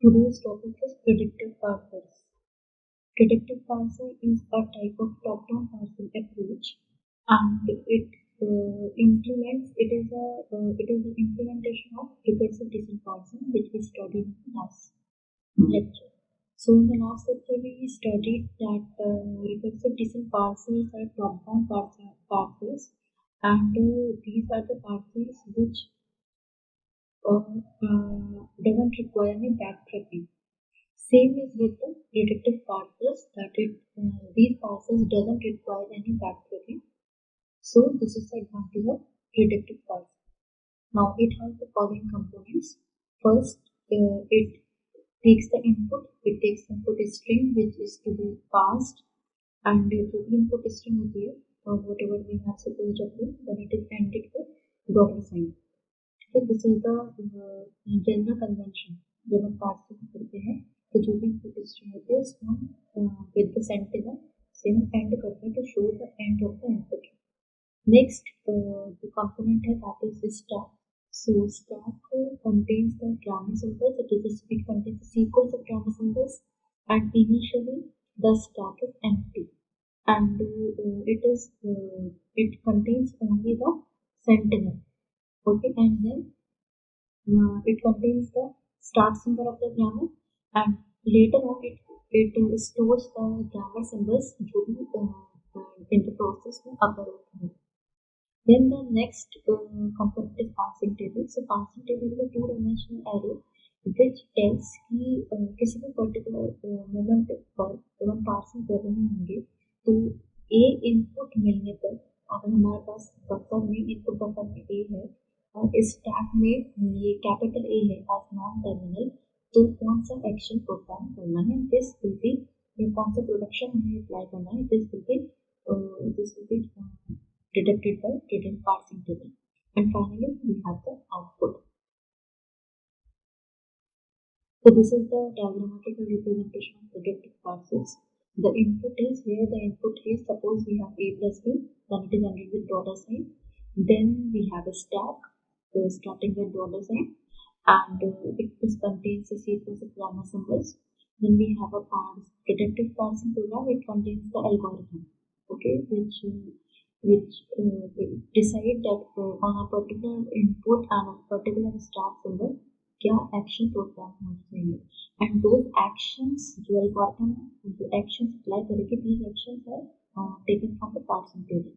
Today's topic is predictive parsers. Predictive parser is a type of top-down parsing approach, and it is the implementation of recursive descent parsing, which we studied in the last lecture. So in the last lecture, we studied that recursive descent parsers are top-down parsers, and these are the parsers which doesn't require any backtracking. Same is with the predictive parsers these parsers doesn't require any backtracking. So this is the advantage of predictive parser. Now it has the following components. First, it takes the input. It takes input string which is to be passed, and the input string will be whatever we have supposed to do. Then it is ended with $sign. Okay, this is the general convention जब हम parsing करते हैं तो जो भी input string होते हैं इसको हम विद द सेंटिनल से हम एंड करते हैं to show the end of the input. Next, the component है that is stack. So stack contains the grammar symbols. It contains a sequence of grammar symbols, and initially the stack is empty, and it contains only the sentinel. Okay, and then it contains the start symbol of the grammar, and later on it stores the grammar symbols जो भी in the process में occur होते हैं. Then the next component is parsing table. So parsing table is a two-dimensional array which tells कि किसी भी particular moment पर जब हम parsing कर रहे होंगे तो a input मिलने पर अगर हमारे पास बफर में input बफर में a है और इस टैग में ये कैपिटल ए है एज नॉन टर्मिनल, तो कौन सा एक्शन परफॉर्म करना है, दिस विल बी कौन सा प्रोडक्शन हमें अप्लाई करना है, this will be detected by predictive parsing table. And finally we have the output. So this is the diagrammatical representation of predictive parsers. The input is here, the input is, suppose we have a plus b, then it is ended with $sign. Then we have a stack starting with $sign, and it contains a sequence of grammar symbols. Then we have a predictive parsing program. It contains the algorithm, okay, which decide that on a particular input and a particular start symbol क्या action perform होना चाहिए, and those actions जो algorithm जो actions apply करेगी, these actions are taken from the parsing table.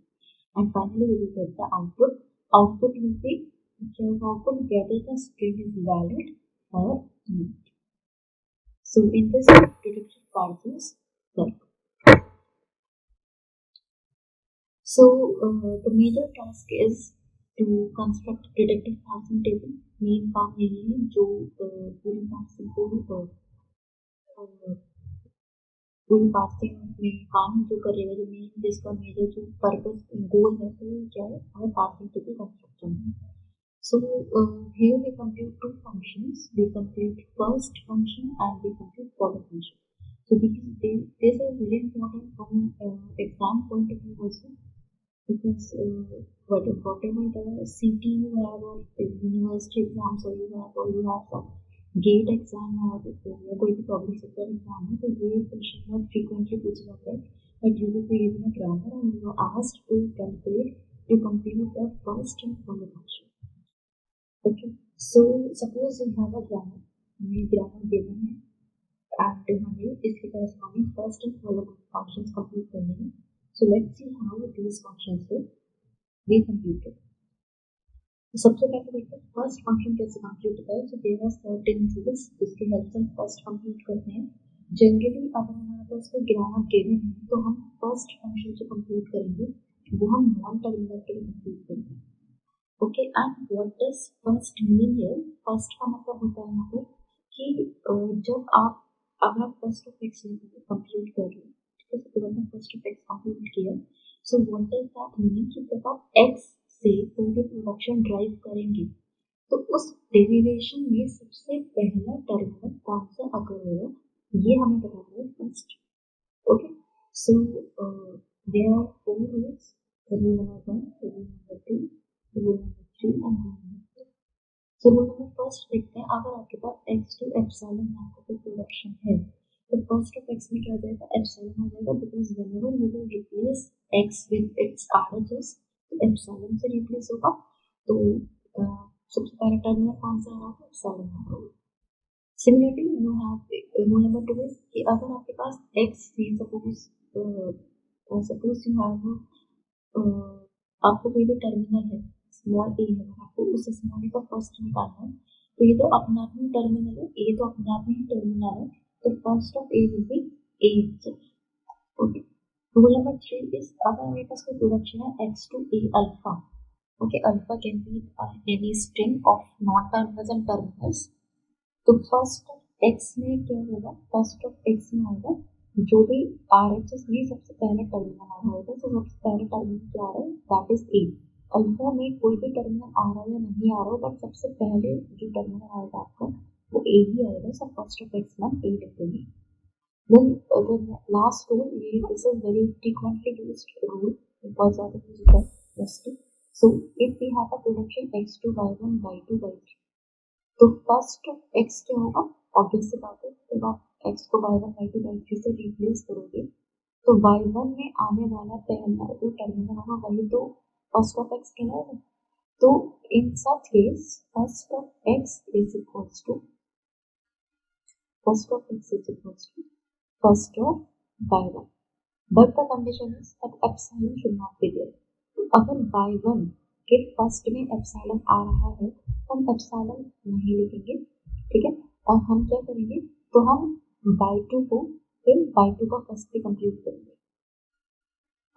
And finally we will get the output. Output will be output whether the string is valid or not. So in this predictive parsers work. So the major task is to construct predictive parsing table. Main काम यही है जो पूरी parsing में काम जो करेगा, जो मेन जिसका मेजर जो पर्पस गोल है वो क्या है, हमें पार्सिंग टेबल कंस्ट्रक्ट करना है. So here we compute two functions. We compute first function and we compute follow function. So these are very important from exam point of view also, because whatever the CT you have or university exams or you have some GATE exam or कोई भी public sector exam है, तो ये question बहुत frequently पूछा जाता है that you will be given a grammar and you are asked to compute the first and follow function. Okay, so suppose you have a grammar, हमें grammar given है and हमें इसके corresponding first and follow functions compute करने हैं. So let's see how these functions will be computed. तो सबसे पहले देखते हैं फर्स्ट फंक्शन कैसे कंप्यूट करें. So there are certain rules जिसके हेल्प से हम फर्स्ट कंप्यूट करते हैं. जनरली अगर हमारे पास कोई ग्रामर गिवन है तो हम फर्स्ट फंक्शन जो कंप्यूट करेंगे वो हम नॉन टर्मिनल के लिए कंप्यूट करेंगे. Okay, and what does first mean here. First का मतलब होता है यहाँ पर कि जब अगर आप फर्स्ट ऑफ एक्स कंप्यूट कर रहे हो, ठीक है, तो फर्स्ट ऑफ एक्स कंप्यूट किया, so what does that meaning कि जब आप एक्स से कोई भी प्रोडक्शन ड्राइव करेंगे तो उस डेरिवेशन में सबसे पहला टर्मिनल कौन सा अगर होगा ये हमें बताना है first. Okay, so there are 4 rules. Rule number 1, rule number 2, rule number 3 and rule number 4. So rule number first देखते हैं, अगर आपके पास x टू एप्सिलॉन नाम का कोई प्रोडक्शन है तो फर्स्ट ऑफ x में क्या हो जाएगा, एप्सिलॉन आ जाएगा, because whenever you will replace x with its RHS तो एप्सिलॉन से रिप्लेस होगा। तो सबसे पहले टर्मिनल कौन सा आएगा, तो एप्सिलॉन आएगा। Similarly you have rule number 2 is कि अगर आपके पास x है, सपोज यू हैव आपको कोई भी टर्मिनल है, स्मॉल ए है, आपको उस स्मॉल ए का फर्स्ट निकालना है, तो ये तो अपने आप में टर्मिनल है, ए तो अपने आप में ही टर्मिनल है, तो first of A will be A itself. Okay, rule number 3 is अगर मेरे पास कोई प्रोडक्शन है x to A alpha, okay, alpha can be any string of non terminals and terminals, तो फर्स्ट ऑफ एक्स में क्या होगा, फर्स्ट ऑफ एक्स में आएगा जो भी RHS में सबसे पहले टर्मिनल आ रहा होगा, तो सबसे पहले टर्मिनल क्या आ रहा है, दैट इज ए। अल्फा में कोई भी टर्मिनल आ रहा है या नहीं आ रहा है, बट सबसे पहले जो टर्मिनल आएगा आपका वो ए ही आएगा, सो फर्स्ट ऑफ एक्स में ए लिखेंगे। Then the last rule, this is very frequently used rule, बहुत ज़्यादा यूज होता है mostly. So if we have a production x to y1 y2 y3, तो फर्स्ट x क्या होगा, ऑब्वियस सी बात है, जब आप x को y1 y2 y3 से रिप्लेस करोगे तो y1 में आने वाला पहला जो टर्मिनल होगा वही तो फर्स्ट ऑफ x कहलाएगा। तो in such case first of x is equals to first of x is equals to first of y1, but the condition is that epsilon should not be there. तो अगर y1 के first में epsilon आ रहा है तो हम epsilon नहीं लिखेंगे, ठीक है, और हम क्या करेंगे, तो हम y2 को फिर y2 का फर्स्ट भी कंप्यूट करेंगे।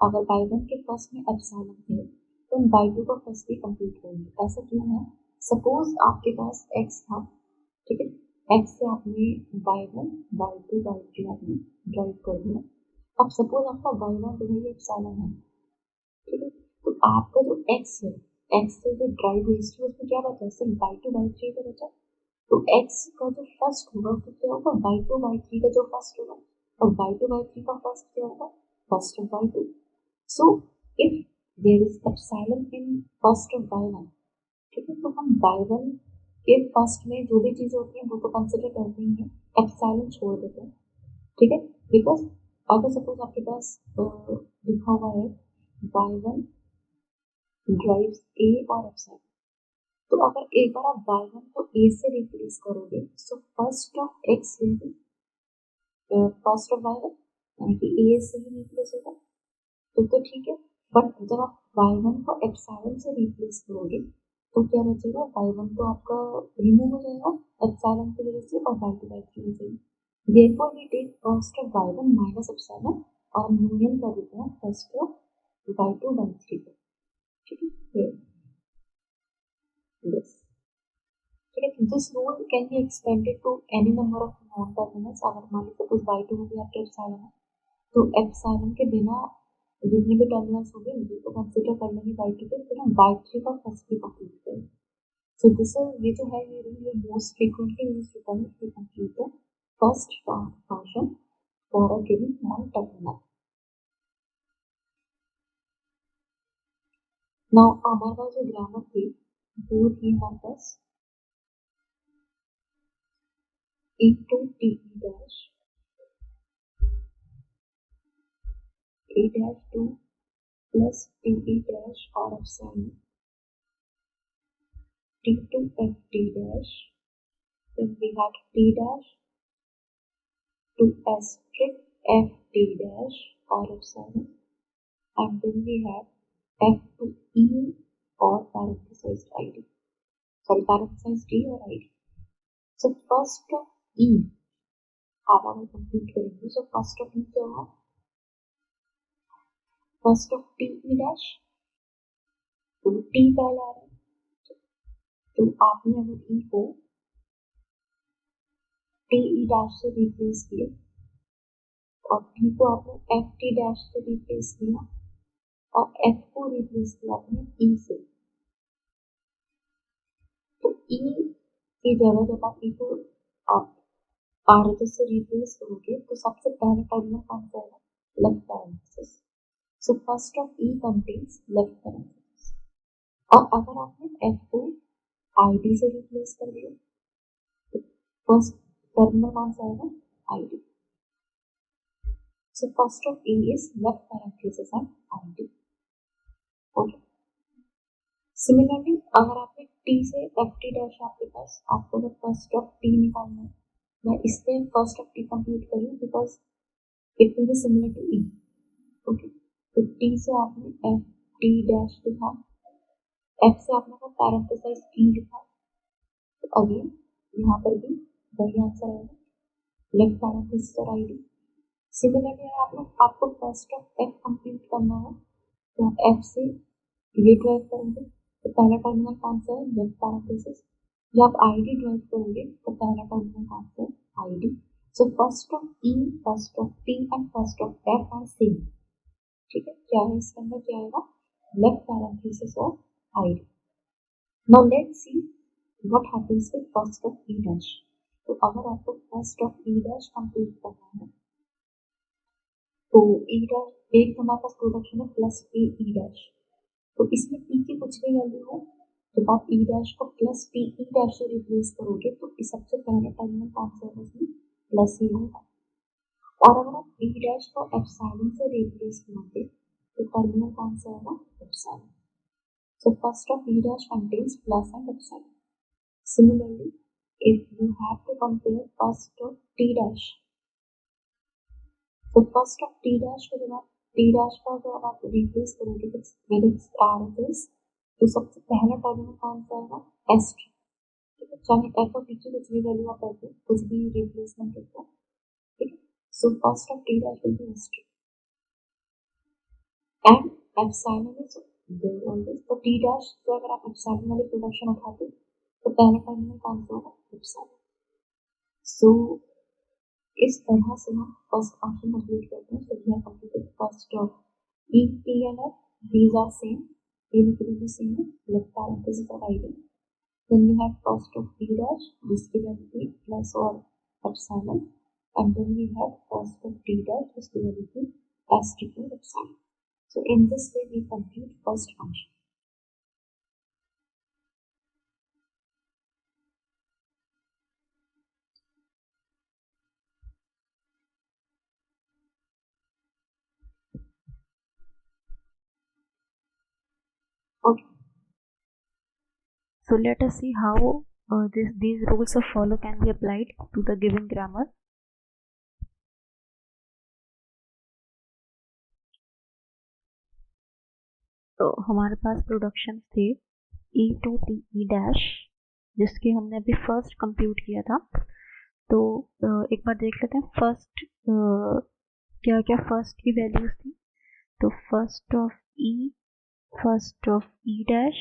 अगर y1 के फर्स्ट में एप्सिलॉन है तो हम y2 का फर्स्ट भी कंप्यूट करेंगे। ऐसा क्यों है, सपोज आपके पास x था, ठीक है, x से आपने y1 y2 y3 आपने ड्राइव कर दिया। अब सपोज आपका y1 जो है ये एप्सिलॉन है, ठीक है, तो आपका जो x है, x से जो ड्राइव हुई थी उसमें क्या बचा, सिर्फ y2 y3 का बचा। तो x का जो फर्स्ट होगा तो क्या होगा, y2 y3 का जो फर्स्ट होगा, और y2 y3 का फर्स्ट क्या होगा, first of y2। So if there is epsilon in first of y1, ठीक है, तो हम y1 के फर्स्ट में जो भी चीज होती है वो तो कंसिडर करते ही हैं, एप्सिलॉन छोड़ देते हैं, ठीक है, बिकॉज अगर सपोज आपके पास लिखा हुआ है y1 ड्राइव्स ए और एप्सिलॉन, तो अगर एक बार आप y1 को a से रिप्लेस करोगे तो first of x will be first of y1, यानी कि a से ही रिप्लेस होगा, तो ठीक है, बट जब आप y1 को एप्सिलॉन से रिप्लेस करोगे तो क्या बचेगा, y1 तो आपका रिमूव हो जाएगा एप्सिलॉन की वजह से और y2 y3 हो जाएगी। Therefore we take first of y1 minus epsilon और हम यूनियन कर देते हैं फर्स्ट ऑफ y2 y3 को, ठीक है, this, ठीक है, this rule can be extended to any number of non terminals। अगर मान लीजिए सपोज y2 में भी आपके एप्सिलॉन है तो एप्सिलॉन के बिना जितने भी टर्मिनल्स होंगे उनको तो कंसिडर कर लेंगे y2 पे, फिर हम y3 का फर्स्ट भी कंप्लीट करेंगे। सो दिस ये जो है ये रूल ये मोस्ट फ्रीक्वेंटली यूज्ड होता है to compute the first function for a given non terminal. Now हमारे पास जो ग्रामर थी वो थी हमारे पास into t dash a dash 2 plus t dash or epsilon t to f t dash, then we had t dash to asterisk f t dash or epsilon, and then we have f to e or parenthesized id, sorry parenthesized d or id. So first of e आप हमें complete करेंगे, so first of e क्या होगा, first of T E dash, तो T पहले आ रहा है तो आपने अगर ई को टी ई डैश से रिप्लेस किया और टी को आपने एफ टी डैश से रिप्लेस किया और एफ को रिप्लेस किया आपने ई से, तो ई की जगह जब आप ई को आप RHS से रिप्लेस करोगे तो सबसे पहले टर्मिनल कौन सा है, left parenthesis. So first of E contains left parenthesis, और अगर आपने एफ को आईडी से रिप्लेस कर दिया, तो फर्स्ट टर्मिनल कौन सा आएगा, ID. So first of A is left parenthesis and ID. Okay, similarly अगर आपने टी से एफ टी डैश आपके पास, आपको अगर फर्स्ट ऑफ टी निकालना है, मैं इससे फर्स्ट ऑफ टी कंप्यूट करूँ because it will be similar to E. Okay, तो टी से आपने एफ टी डैश लिखा, एफ से आपने पैरेंथेसाइज ई लिखा, तो अगेन यहाँ पर भी वही आंसर आएगा, लेफ्ट पैरेंथेसिस और आईडी। सिमिलरली आपको फर्स्ट ऑफ एफ कंप्यूट करना है, तो आप एफ से ये ड्राइव करेंगे, तो पहला टर्मिनल कौन सा है, लेफ्ट पैरेंथेसिस। जब आप आईडी ड्राइव करोगे तो पहला टर्मिनल कौन सा है, ID. So first of E, first of T and first of F R same. ठीक है, क्या है इसके अंदर, क्या आएगा, लेफ्ट पैरेंथेसिस और ID. Now let's see what happens with first of E dash. तो अगर आपको first of E dash complete करना है, तो ई डैश एक हमारे पास प्रोडक्शन है प्लस ए ई डैश, तो इसमें टी की कुछ भी वैल्यू हो, जब आप ई डैश को प्लस टी ई डैश से रिप्लेस करोगे तो इस सबसे पहले टर्मिनल कौन सा होगा, इसमें प्लस ही होगा। और अगर आप ई डैश को एप्सिलॉन से रिप्लेस करोगे तो टर्मिनल कौन सा होगा, epsilon. So first of E dash contains plus and epsilon. Similarly if you have to compare first of T dash, तो फर्स्ट ऑफ टी डैश को जब आप टी डैश का जब आप रिप्लेस करोगे विद इट्स पैरेंथेसिस, तो सबसे पहला टर्मिनल कौन सा आएगा, एस टी। ठीक है, चाहे एफ और टी की कुछ भी वैल्यू आप रखो, कुछ भी रिप्लेसमेंट रखो। ठीक है, so first of T dash will be S T and epsilon is there always. तो टी डैश से अगर आप एप्सिलॉन वाली प्रोडक्शन उठाते तो पहला टर्मिनल कौन सा होगा, एप्सिलॉन। सो इस तरह से हम फर्स्ट फंक्शन कंप्लीट करते हैं। So we have completed first of E T and F, these are same, ये भी सेम है, लेफ्ट पैरेंथेसिस और ID. Then we have first of E dash, जिसकी वैल्यू थी प्लस और epsilon, and then we have first of T dash, जिसकी value थी S T और epsilon. So in this way we complete first function. Okay. So let us see how these rules of follow can be applied to the given grammar. तो हमारे पास production थे E to T E dash, जिसके हमने अभी first compute किया था। तो एक बार देख लेते हैं फर्स्ट क्या क्या फर्स्ट की वैल्यूज थी। तो first of E dash,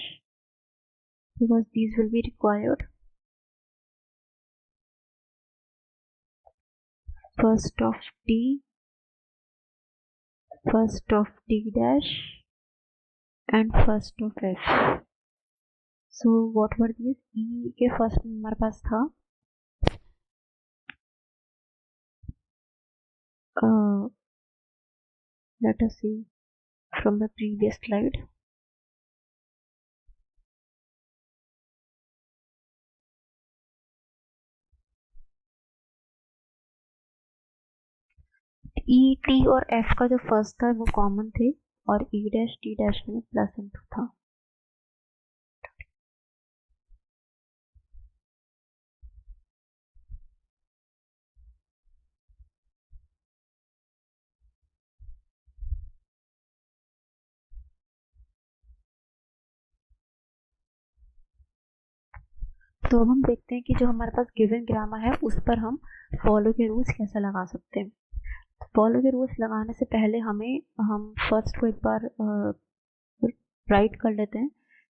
because these will be required. First of t dash and first of f. So what were these? E के फर्स्ट में हमारे पास था let us see from the previous slide. E T और F का जो first था वो common थे, और ई डैश टी डैश में प्लस इनटू था। तो अब हम देखते हैं कि जो हमारे पास गिवन ग्रामर है उस पर हम फॉलो के रूल्स कैसे लगा सकते हैं। फॉलो के रूल्स लगाने से पहले हम फर्स्ट को एक बार राइट कर लेते हैं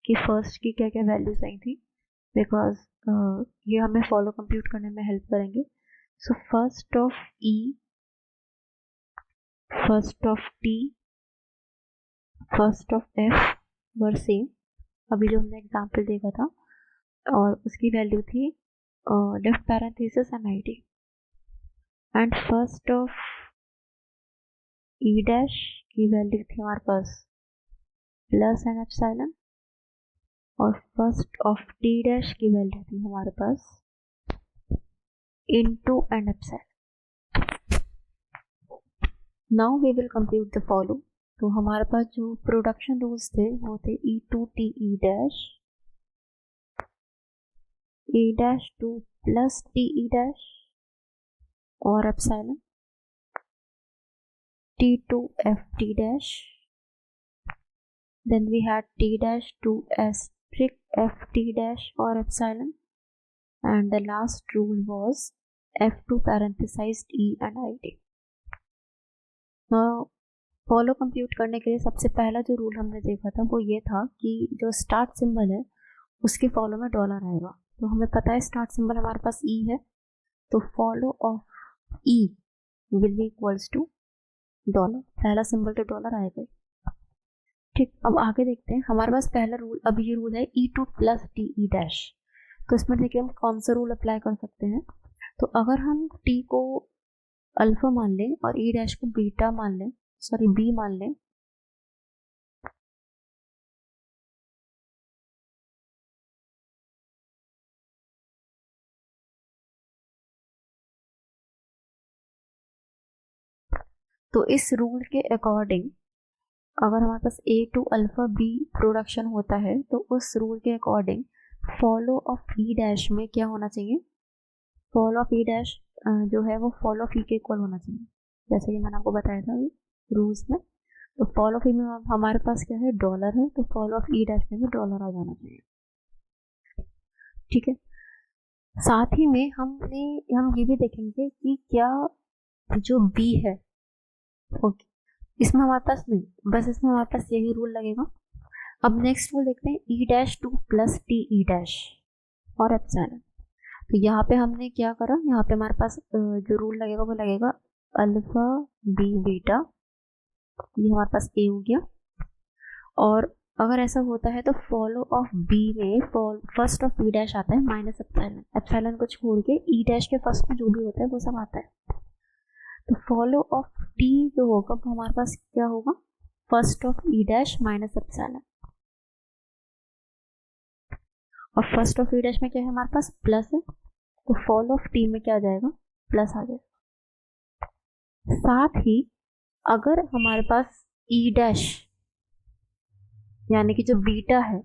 कि फर्स्ट की क्या क्या वैल्यूज आई थी, बिकॉज ये हमें फॉलो कंप्यूट करने में हेल्प करेंगे। सो first of E, first of T, first of F were same, अभी जो हमने एग्जाम्पल देखा था, और उसकी वैल्यू थी left parenthesis and id. And first of E dash की वैल्यू थी हमारे पास प्लस एंड एप्सिलॉन, और फर्स्ट ऑफ टी डैश की वैल्यू थी हमारे पास into and epsilon. Now we will compute the follow. तो हमारे पास जो प्रोडक्शन रूल्स थे वो थे E to T E dash to plus T E dash और epsilon T to F T dash. Then we had t dash to asterisk f t dash or epsilon, and the last rule was f2 parenthesized e and id. Now follow compute करने के लिए सबसे पहला जो rule हमने देखा था वो ये था कि जो स्टार्ट सिंबल है उसके फॉलो में डॉलर आएगा। तो हमें पता है स्टार्ट सिंबल हमारे पास ई है, तो follow of E will be equals to dollar. पहला सिंबल तो डॉलर आएगा। ठीक, अब आगे देखते हैं। हमारे पास पहला रूल, अब ये रूल है E to plus T E dash. तो इसमें देखिए हम कौन सा रूल अप्लाई कर सकते हैं। तो अगर हम टी को अल्फा मान लें और ई डैश को बीटा मान लें, सॉरी बी मान लें, तो इस रूल के अकॉर्डिंग अगर हमारे पास A to alpha B production होता है तो उस रूल के according follow of E dash में क्या होना चाहिए, फॉलो ऑफ ई डैश जो है वो फॉलो ऑफ ई के इक्वल होना चाहिए, जैसे कि मैंने आपको बताया था रूल्स में। तो फॉलो ऑफ ई में हमारे पास क्या है, डॉलर है, तो फॉलो ऑफ ई डैश में भी डॉलर आ जाना चाहिए। ठीक है, साथ ही में हम ये भी देखेंगे कि क्या जो बी है, ओके, इसमें हमारे पास नहीं, बस इसमें हमारे पास यही रूल लगेगा। अब नेक्स्ट रूल देखते हैं, ई dash to plus T E dash और एप्सिलॉन। तो यहाँ पे हमने क्या करा, यहाँ पे हमारे पास जो रूल लगेगा वो लगेगा अल्फा बी बीटा, ये हमारे पास ए हो गया। और अगर ऐसा होता है तो फॉलो ऑफ बी में फर्स्ट ऑफ बी डैश आता है माइनस एप्सिलॉन, एप्सिलॉन को छोड़ के ई डैश के फर्स्ट में जो भी होता है वो सब आता है। तो फॉलो ऑफ टी जो होगा वो हमारे पास क्या होगा, first of E dash minus epsilon, और फर्स्ट ऑफ ई डैश में क्या है हमारे पास प्लस है, तो फॉलो ऑफ टी में क्या आ जाएगा, प्लस आ जाएगा। साथ ही अगर हमारे पास ई डैश यानी कि जो बीटा है,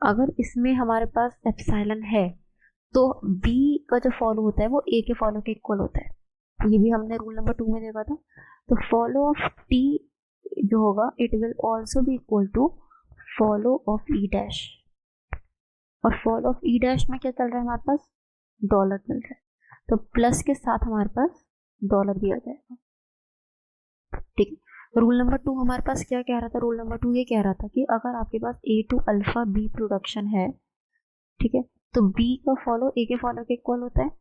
अगर इसमें हमारे पास एप्सिलॉन है तो बी का जो फॉलो होता है वो ए के फॉलो के इक्वल होता है। ये भी हमने रूल नंबर 2 में देखा था। तो फॉलो ऑफ टी जो होगा it will also be equal to follow of E dash, और फॉलो ऑफ ई डैश में क्या चल रहा है हमारे पास, डॉलर चल रहा है, तो प्लस के साथ हमारे पास डॉलर भी आ जाएगा। ठीक है, रूल नंबर 2 हमारे पास क्या कह रहा था, रूल नंबर 2 ये कह रहा था कि अगर आपके पास A to alpha B production है, ठीक है, तो बी का फॉलो ए के फॉलो के इक्वल होता है।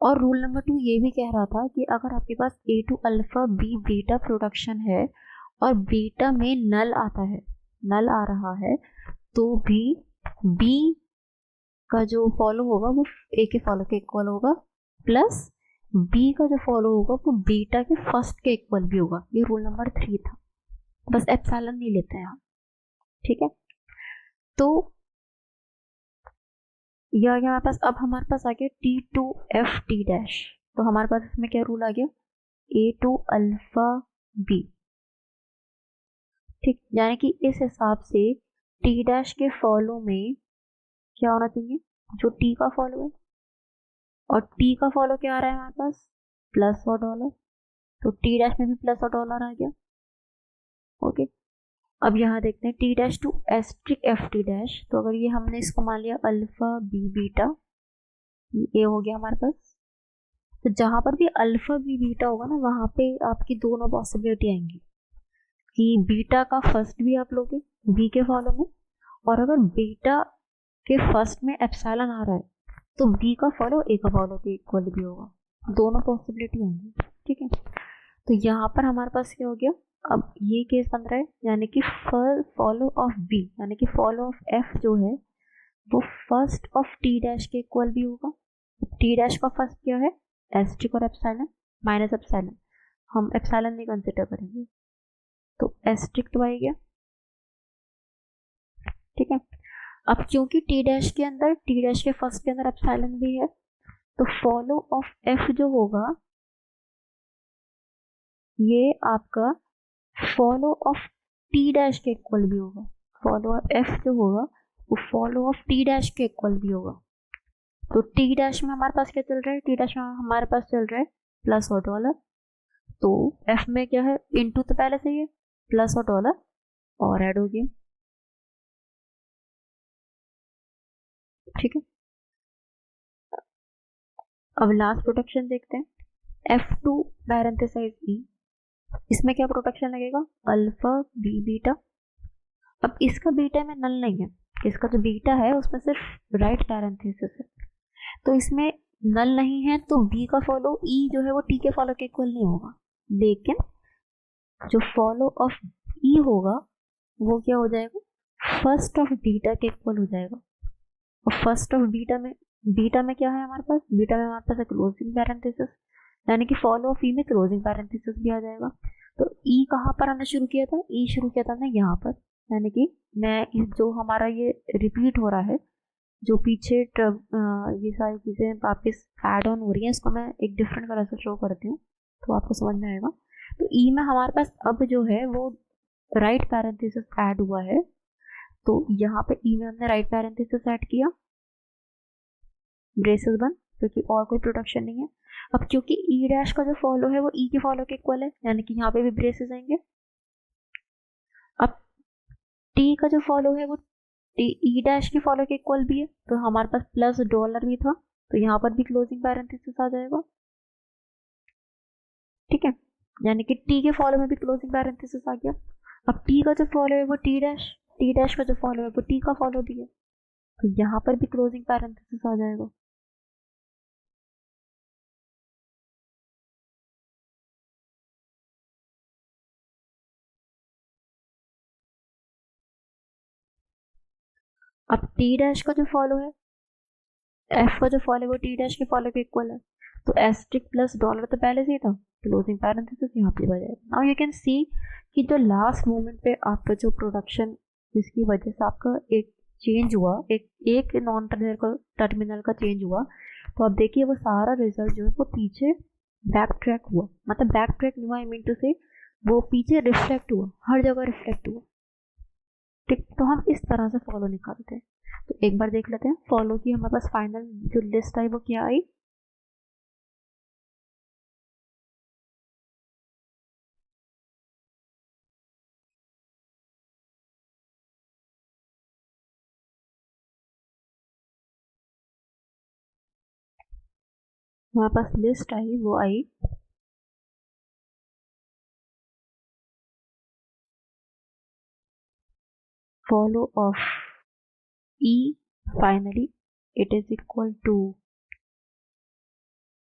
और रूल नंबर 2 ये भी कह रहा था कि अगर आपके पास A to alpha B beta production है और बीटा में नल आता है, नल आ रहा है, तो भी बी का जो फॉलो होगा वो ए के फॉलो के इक्वल होगा, प्लस बी का जो फॉलो होगा वो बीटा के फर्स्ट के इक्वल भी होगा। ये रूल नंबर 3 था, बस एप्सिलॉन नहीं लेते हैं हम। ठीक है, तो यह हमारे पास, अब हमारे पास आ गया T to F T dash. तो हमारे पास इसमें क्या रूल आ गया, ए टू अल्फा बी। ठीक, यानी कि इस हिसाब से टी डैश के फॉलो में क्या होना चाहिए, जो टी का फॉलो है, और टी का फॉलो क्या आ रहा है हमारे पास, प्लस और डॉलर, तो टी डैश में भी प्लस और डॉलर आ गया। ओके, अब यहाँ देखते हैं T dash to asterisk F T dash. तो अगर ये हमने इसको मान लिया अल्फा बी बीटा, ये हो गया हमारे पास। तो जहां पर भी अल्फा बी बीटा होगा ना, वहां पे आपकी दोनों पॉसिबिलिटी आएंगी कि बीटा का फर्स्ट भी आप लोगे बी के फॉलो में, और अगर बीटा के फर्स्ट में एप्सिलॉन आ रहा है तो बी का फॉलो ए का फॉलो के इक्वल भी होगा, दोनों पॉसिबिलिटी आएंगी। ठीक है, तो यहाँ पर हमारे पास क्या हो गया, अब ये केस बन रहा है, यानी कि फॉलो ऑफ बी यानी कि फॉलो ऑफ एफ जो है वो फर्स्ट ऑफ टी डैश के इक्वल भी होगा। टी डैश का फर्स्ट क्या है, एस्ट्रिक और एप्सिलॉन माइनस एप्सिलॉन, हम एप्सिलॉन नहीं कंसिडर करेंगे, तो एस्ट्रिक तो आ गया। ठीक है, अब क्योंकि टी डैश के फर्स्ट के अंदर एप्सिलॉन भी है, तो फॉलो ऑफ एफ जो होगा ये आपका फॉलो ऑफ टी डैश के इक्वल भी होगा। फॉलो ऑफ एफ जो होगा वो फॉलो ऑफ टी डैश के इक्वल भी होगा। तो टी डैश में हमारे पास क्या चल रहा है, टी डैश में हमारे पास चल रहा है प्लस और डॉलर, तो एफ में क्या है, इनटू तो पहले से ही है, प्लस और डॉलर और ऐड हो गया। ठीक है, अब लास्ट प्रोडक्शन देखते हैं, F2 पैरेंथेसाइज ई, इसमें क्या प्रोडक्शन लगेगा, अल्फा बी बीटा। अब इसका बीटा में नल नहीं है, इसका जो बीटा है उसमें सिर्फ राइट पैरेंथेसिस है, तो इसमें नल नहीं है, तो बी का फॉलो ई जो है वो टी के फॉलो के इक्वल नहीं होगा, लेकिन जो फॉलो ऑफ ई होगा वो क्या हो जाएगा, फर्स्ट ऑफ बीटा के इक्वल हो जाएगा। और फर्स्ट ऑफ बीटा में क्या है हमारे पास, बीटा में हमारे पास है क्लोजिंग पैरेंथेसिस, यानी कि फॉलो ऑफ ई में क्लोजिंग पैरेंथेसिस भी आ जाएगा। तो ई कहाँ पर आना शुरू किया था, ई शुरू किया था ना यहाँ पर, यानी कि मैं जो हमारा ये रिपीट हो रहा है, जो पीछे ये सारी चीजें वापस ऐड ऑन हो रही हैं, इसको मैं एक डिफरेंट कलर से शो करती हूँ तो आपको समझ में आएगा। तो ई में हमारे पास अब जो है वो राइट पैरेंथेसिस ऐड हुआ है, तो यहाँ पे ई में हमने राइट पैरेंथेसिस ऐड किया, ब्रेसेस बंद, क्योंकि और कोई प्रोडक्शन नहीं है। अब क्योंकि ई डैश का जो फॉलो है वो ई के फॉलो के इक्वल है, यानी कि यहाँ पे भी ब्रेसेस आएंगे। अब टी का जो फॉलो है वो ई डैश के फॉलो के इक्वल भी है, तो हमारे पास प्लस डॉलर भी था, तो यहाँ पर भी क्लोजिंग पैरेंथेसिस आ जाएगा। ठीक है, यानी कि टी के फॉलो में भी क्लोजिंग पैरेंथेसिस आ गया। अब टी का जो फॉलो है वो टी डैश का जो फॉलो है वो टी का फॉलो भी है, तो यहाँ पर भी क्लोजिंग पैरेंथेसिस आ जाएगा। अब टी डैश का जो फॉलो है, एफ का जो फॉलो है वो टी डैश के फॉलो के इक्वल है, तो एस्ट्रिक प्लस डॉलर तो पहले से ही था, क्लोजिंग पैरेंथेसिस यहाँ पे बजाय। नाउ यू कैन सी कि जो लास्ट मोमेंट पे आपका जो प्रोडक्शन, जिसकी वजह से आपका एक चेंज हुआ, एक नॉन टर्मिनल का चेंज हुआ, तो अब देखिए वो सारा रिजल्ट जो है वो पीछे बैक ट्रैक हुआ, मतलब बैक ट्रैक हुआ, आई मीन टू से वो पीछे रिफ्लेक्ट हुआ, हर जगह रिफ्लेक्ट हुआ। ठीक, तो हम इस तरह से फॉलो निकालते हैं। तो एक बार देख लेते हैं फॉलो की हमारे पास फाइनल जो लिस्ट आई वो क्या आई। हमारे पास लिस्ट आई, वो आई follow of E finally it is equal to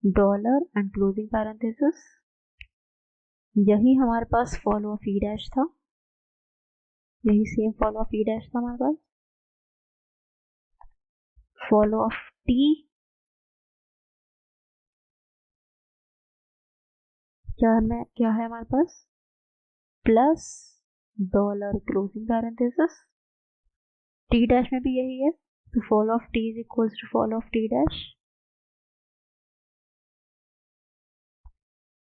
dollar and closing parenthesis, यही हमारे पास फॉलो ऑफ ई डैश था, यही same follow of E dash था हमारे पास। फॉलो ऑफ टी क्या है हमारे पास, plus dollar closing parenthesis, T dash में भी यही है, तो follow of T is equal to follow of T dash,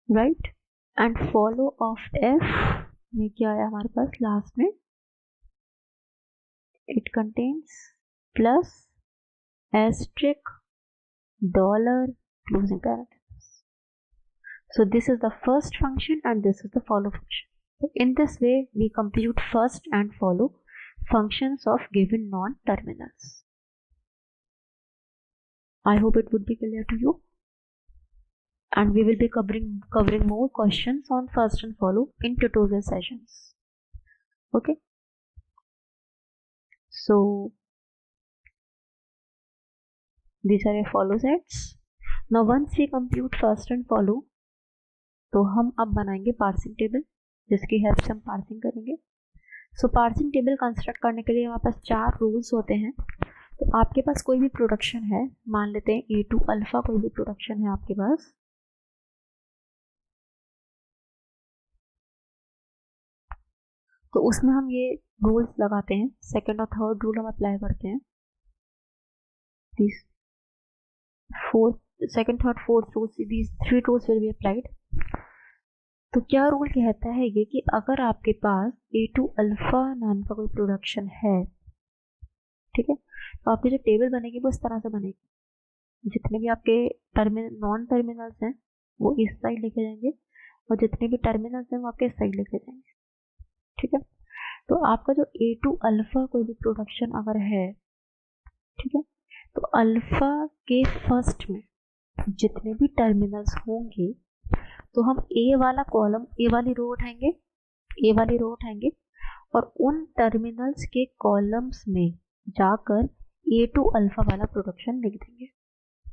right. And follow of F में क्या है हमारे पास लास्ट में, it contains plus asterisk dollar closing parenthesis. So this is the first function and this is the follow function. So in this way we compute first and follow functions of given non-terminals. I hope it would be clear to you, and we will be covering more questions on first and follow in tutorial sessions. Okay, so these are your follow sets. Now once we compute first and follow, तो हम अब बनाएंगे parsing table, जिसकी help से हम parsing करेंगे। सो parsing table construct करने के लिए हमारे पास 4 रूल्स होते हैं। तो आपके पास कोई भी प्रोडक्शन है, मान लेते हैं A2 अल्फा कोई भी प्रोडक्शन है आपके पास, तो उसमें हम ये रूल्स लगाते हैं, सेकंड और थर्ड रूल हम अप्लाई करते हैं। This fourth second third fourth rules, these three rules will be applied. तो क्या रूल कहता है ये कि अगर आपके पास A2 अल्फा नाम का कोई प्रोडक्शन है, ठीक है, तो आपकी जो टेबल बनेगी वो इस तरह से बनेगी। जितने भी आपके नॉन टर्मिनल्स हैं वो इस साइड लेके जाएंगे, और जितने भी टर्मिनल्स हैं वो आपके इस साइड लेके जाएंगे, ठीक है। तो आपका जो A2 अल्फा कोई भी प्रोडक्शन अगर है, ठीक है, तो अल्फा के फर्स्ट में जितने भी टर्मिनल्स होंगे, तो हम ए वाला कॉलम, ए वाली रो उठाएंगे, ए वाली रो उठाएंगे और उन टर्मिनल्स के कॉलम्स में जाकर A2 अल्फा वाला प्रोडक्शन लिख देंगे।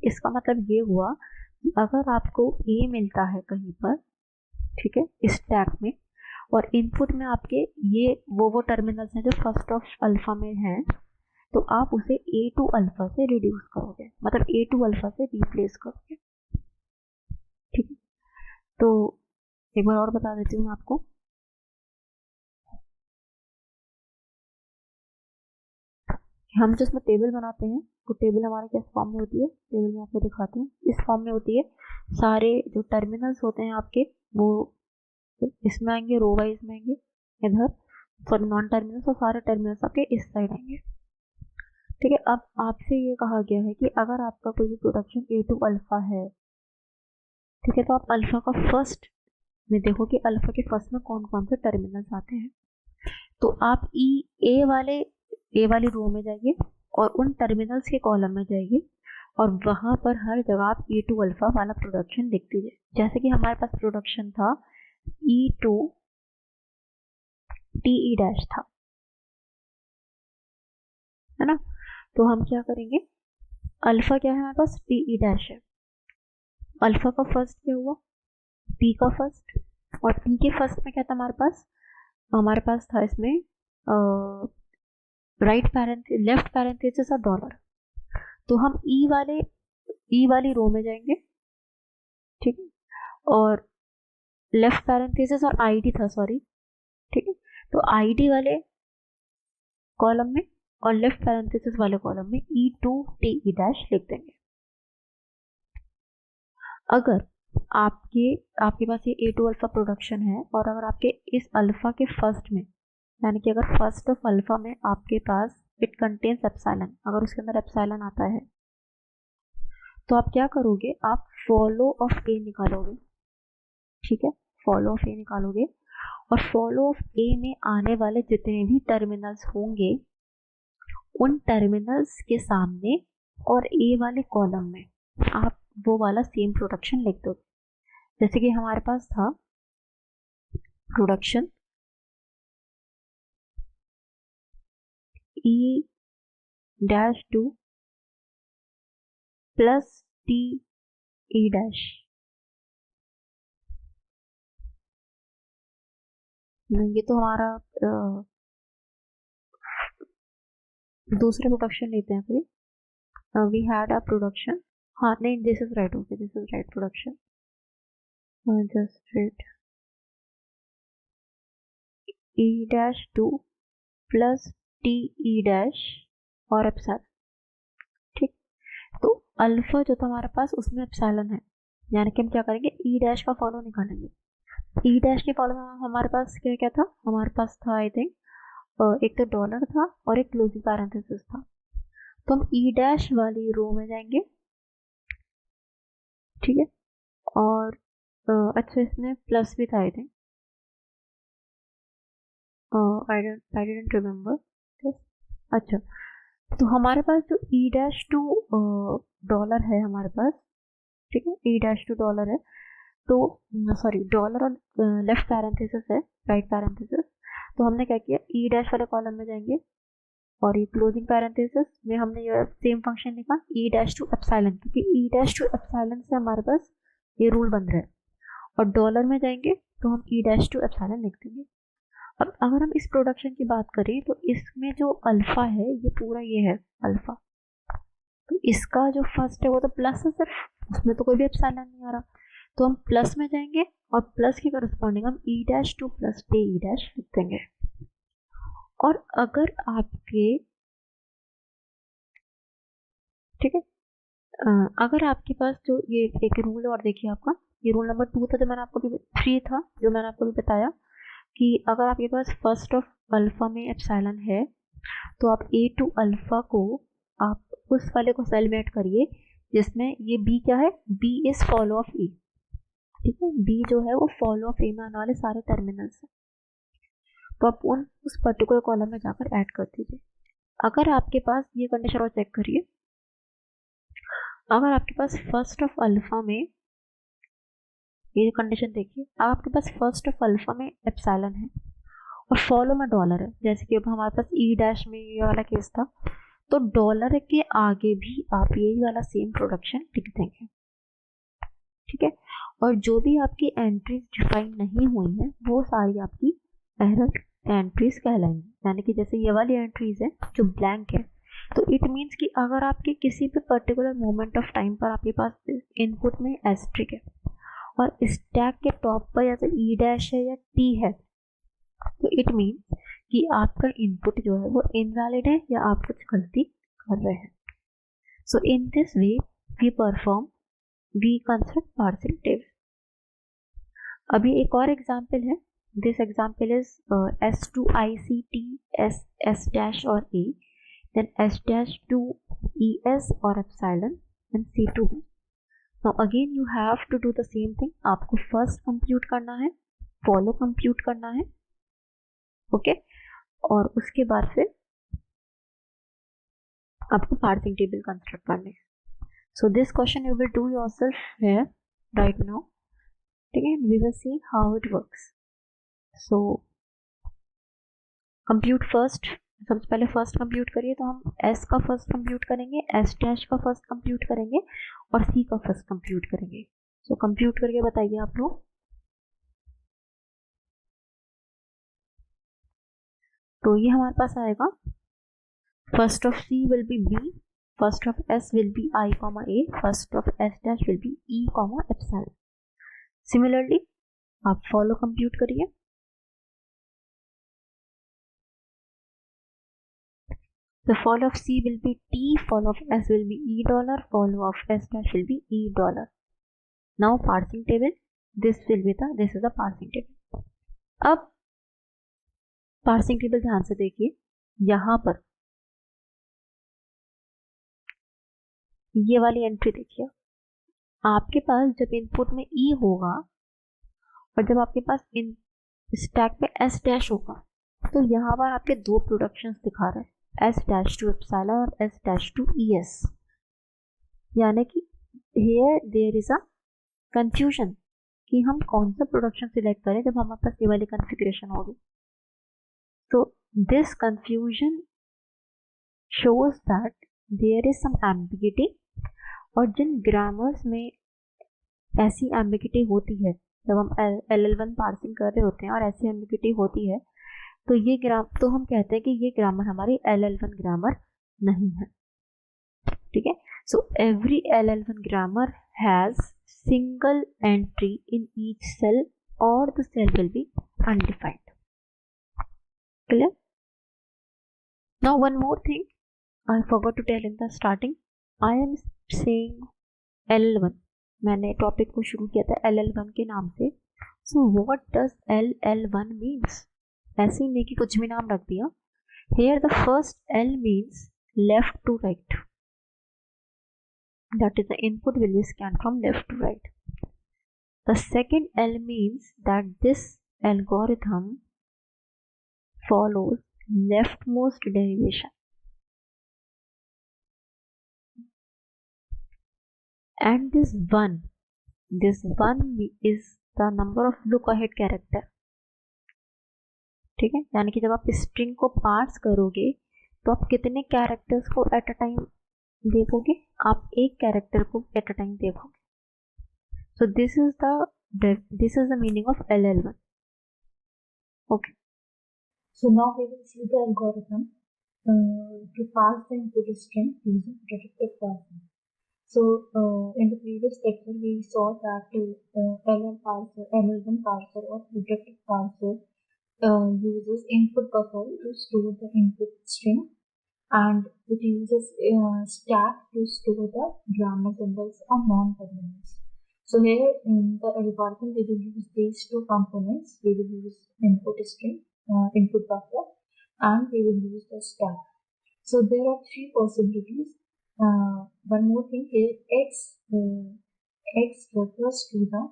इसका मतलब ये हुआ कि अगर आपको ए मिलता है कहीं पर, ठीक है, इस टैग में, और इनपुट में आपके ये वो टर्मिनल्स हैं जो फर्स्ट ऑफ अल्फा में हैं, तो आप उसे A2 अल्फा से रिड्यूस करोगे, मतलब A2 अल्फा से रिप्लेस करोगे, ठीक है। तो एक बार और बता देती हूँ आपको। हम जिसमें टेबल बनाते हैं, तो टेबल हमारे किस फॉर्म में होती है, टेबल में आपको दिखाते हैं, इस फॉर्म में होती है। सारे जो टर्मिनल्स होते हैं आपके वो इसमें आएंगे, रो वाइज में आएंगे इधर, सॉरी नॉन टर्मिनल्स, और सारे टर्मिनल्स आपके इस साइड आएंगे, ठीक है। अब आपसे ये कहा गया है कि अगर आपका कोई भी प्रोडक्शन A2 अल्फा है, ठीक है, तो आप अल्फा का फर्स्ट में देखो कि अल्फा के फर्स्ट में कौन कौन से टर्मिनल्स आते हैं। तो आप ए वाली रो में जाइए और उन टर्मिनल्स के कॉलम में जाइए, और वहां पर हर जगह आप A2 अल्फा वाला प्रोडक्शन लिख दीजिए। जैसे कि हमारे पास प्रोडक्शन था E2 TE डैश था, है ना। तो हम क्या करेंगे, अल्फा क्या है हमारे पास, TE डैश है। अल्फा का फर्स्ट क्या हुआ, P का फर्स्ट, और P के फर्स्ट में क्या था हमारे पास था इसमें लेफ्ट पैरेंथेसिस और डॉलर। तो हम ई वाली रो में जाएंगे, ठीक है, और लेफ्ट पैरेंथेसिस और आईडी था, सॉरी, ठीक है, तो आईडी वाले कॉलम में और लेफ्ट पैरेंथेसिस वाले कॉलम में E2 TE डैश लिख देंगे। अगर आपके पास ये A2 अल्फा प्रोडक्शन है, और अगर आपके इस अल्फा के फर्स्ट में, यानी कि अगर फर्स्ट ऑफ अल्फा में आपके पास इट कंटेन्स एप्सिलॉन, अगर उसके अंदर एप्सिलॉन आता है, तो आप क्या करोगे, आप फॉलो ऑफ ए निकालोगे, ठीक है, फॉलो ऑफ ए निकालोगे, और फॉलो ऑफ ए में आने वाले जितने भी टर्मिनल्स होंगे उन टर्मिनल्स के सामने और ए वाले कॉलम में आप वो वाला सेम प्रोडक्शन लिख दो। जैसे कि हमारे पास था production E-2 plus TE dash, ये तो हमारा दूसरे प्रोडक्शन लेते हैं फिर। वी हैड अ प्रोडक्शन, हाँ नहीं, this is right, okay, this is right production, just wait, E-2 plus TE dash और एप्सिलॉन, ठीक। तो अल्फा जो था हमारे पास उसमें एप्सिलॉन है, यानी कि हम क्या करेंगे, E डैश का फॉलो निकालेंगे। E डैश के फॉलो में हमारे पास क्या क्या था, हमारे पास था आई थिंक एक तो डॉलर था और एक क्लोजिंग पैरेंथेसिस था। तो हम E डैश वाली रो में जाएंगे, ठीक है, और अच्छा इसमें प्लस भी था I think, I didn't remember. अच्छा, तो हमारे पास जो E-2 डॉलर है हमारे पास, ठीक है, E-2 डॉलर है, तो सॉरी डॉलर और लेफ्ट पैरेंथेसिस है, राइट पैरेंथेसिस। तो हमने क्या किया, E डैश वाले कॉलम में जाएंगे और ये क्लोजिंग पैरेंथेसिस में हमने ये सेम फंक्शन लिखा E-2 एप्सिलॉन, क्योंकि E-2 एप्सिलॉन से हमारे पास ये रूल बन रहा है, और डॉलर में जाएंगे तो हम E-2 एप्सिलॉन लिख देंगे। अब अगर हम इस प्रोडक्शन की बात करें तो इसमें जो अल्फा है ये पूरा ये है अल्फा, तो इसका जो फर्स्ट है वो तो प्लस है सिर्फ, उसमें तो कोई भी एप्सिलॉन नहीं आ रहा, तो हम प्लस में जाएंगे और प्लस के करस्पॉन्डिंग हम E-2 प्लस TE डैश लिख देंगे, और अगर आपके, ठीक है, अगर आपके पास जो ये एक रूल और देखिए आपका, ये रूल नंबर 2 था जो मैंने आपको भी, 3 था जो मैंने आपको भी बताया कि अगर आपके पास फर्स्ट ऑफ अल्फा में एप्सिलॉन है तो आप ए टू अल्फा को आप उस वाले को सेल में ऐड करिए जिसमें ये बी क्या है, बी इज फॉलो ऑफ ई, ठीक है, बी जो है वो फॉलो ऑफ ए में आने वाले सारे टर्मिनल्स है, तो आप उस पर्टिकुलर कॉलम में जाकर ऐड कर दीजिए। अगर आपके पास ये कंडीशन और चेक करिए, अगर आपके पास फर्स्ट ऑफ अल्फा में, ये कंडीशन देखिए, आपके पास फर्स्ट ऑफ अल्फा में एप्सिलॉन है और फॉलो में डॉलर है, जैसे कि अब हमारे पास ई डैश में ये वाला केस था, तो डॉलर के आगे भी आप यही वाला सेम प्रोडक्शन लिख देंगे, ठीक है। और जो भी आपकी एंट्रीज डिफाइन नहीं हुई है वो सारी आपकी एरर एंट्रीज कहलाएंगी, यानी कि जैसे ये वाली एंट्रीज है जो ब्लैंक है, तो इट मीन्स कि अगर आपके किसी भी पर्टिकुलर मोमेंट ऑफ टाइम पर आपके पास इनपुट में एस्ट्रिक है और स्टैक के टॉप पर या तो ई डैश है या टी है, तो इट मीन्स कि आपका इनपुट जो है वो इनवैलिड है या आप कुछ गलती कर रहे हैं। So in this way we construct parsing table. अभी एक और एग्जांपल है, this example is S to I C T S dash और A, then S dash to E S और epsilon and C to B. Now again you have to do the same thing, आपको first compute करना है, follow compute करना है, okay, और उसके बाद फिर आपको पार्सिंग टेबल कंस्ट्रक्ट करने हैं। So this question you will do yourself here right now, ठीक है, we will see how it works. So compute first, सबसे पहले फर्स्ट कंप्यूट करिए, तो हम एस का फर्स्ट कंप्यूट करेंगे, एस डैश का फर्स्ट कंप्यूट करेंगे और सी का फर्स्ट कंप्यूट करेंगे। सो कंप्यूट करके बताइए आप लोग। तो ये हमारे पास आएगा, first of C will be B, first of S will be I comma A, first of S dash will be E comma epsilon. Similarly आप फॉलो कंप्यूट करिए, the follow of C will be T, follow of S will be E dollar, follow of S dash will be E dollar. Now parsing table, this is the parsing table. अब parsing table ध्यान से देखिए, यहाँ पर ये वाली entry देखिए, आपके पास जब इनपुट में E होगा और जब आपके पास इन स्टैक पे S डैश होगा, तो यहाँ पर आपके दो प्रोडक्शंस दिखा रहे हैं, S डैश टू एप्सिलॉन और S डैश टू ES, यानी कि here there is a confusion कि हम कौन सा प्रोडक्शन सिलेक्ट करें जब हमारे पास ये वाली कॉन्फ़िगरेशन होगी। तो this confusion shows that there is some ambiguity, और जिन ग्रामर्स में ऐसी एम्बिगिटी होती है, जब हम LL1 पार्सिंग कर रहे होते हैं और ऐसी एम्बिगिटी होती है, तो हम कहते हैं कि ये ग्रामर हमारी LL1 ग्रामर नहीं है, ठीक है। So every LL1 grammar has single entry in each cell or the cell will be undefined. Clear? Now one more thing I forgot to tell in the starting. I am saying LL1. मैंने topic को शुरू किया था LL1 के नाम से. So what does LL1 means? ऐसे ही नहीं कि कुछ भी नाम रख दिया. Here the first L means left to right. That is, the input will be scanned from left to right. The second L means that this algorithm follows leftmost derivation. And this one is the number of look ahead character. ठीक है, यानी कि जब आप string को parse करोगे तो आप कितने कैरेक्टर्स को एट अ टाइम देखोगे, आप एक कैरेक्टर को एट अ टाइम देखोगे. So this is the meaning of LL1. Okay. So now we will see the algorithm to parse the input string using predictive parsing. So in the previous lecture we saw that LL1 parser or predictive parser uses input buffer to store the input string, and it uses stack to store the grammar symbols or non-terminals. So here in the algorithm we will use these two components. We will use input string, input buffer, and we will use the stack. So there are three possibilities. One more thing here, x refers to the